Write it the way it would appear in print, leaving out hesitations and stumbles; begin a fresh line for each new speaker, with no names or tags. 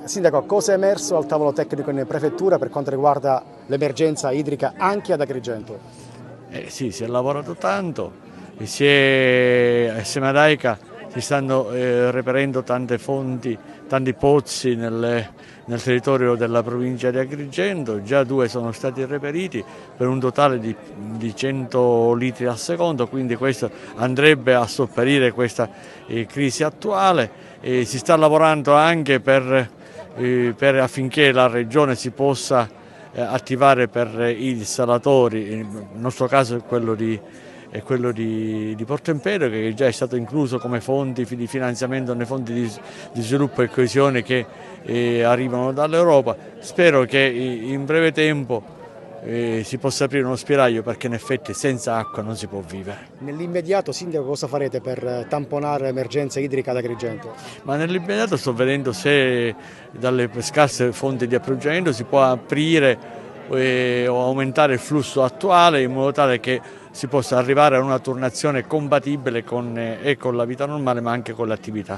Sindaco, cosa è emerso al tavolo tecnico in prefettura per quanto riguarda l'emergenza idrica anche ad Agrigento?
Sì, si è lavorato tanto, assieme ad AICA si stanno reperendo tante fonti, tanti pozzi nel territorio della provincia di Agrigento, già 2 sono stati reperiti per un totale di 100 litri al secondo, quindi questo andrebbe a sopperire questa crisi attuale. Si sta lavorando anche affinché la Regione si possa attivare per i dissalatori, il nostro caso è quello di Porto Empedocle, che già è stato incluso come fonti di finanziamento nei fondi di sviluppo e coesione che arrivano dall'Europa. Spero che in breve tempo si possa aprire uno spiraglio, perché in effetti senza acqua non si può vivere.
Nell'immediato, Sindaco, cosa farete per tamponare l'emergenza idrica ad Agrigento?
Ma nell'immediato sto vedendo se dalle scarse fonti di approvvigionamento si può aprire o aumentare il flusso attuale, in modo tale che si possa arrivare a una turnazione compatibile con la vita normale, ma anche con le attività.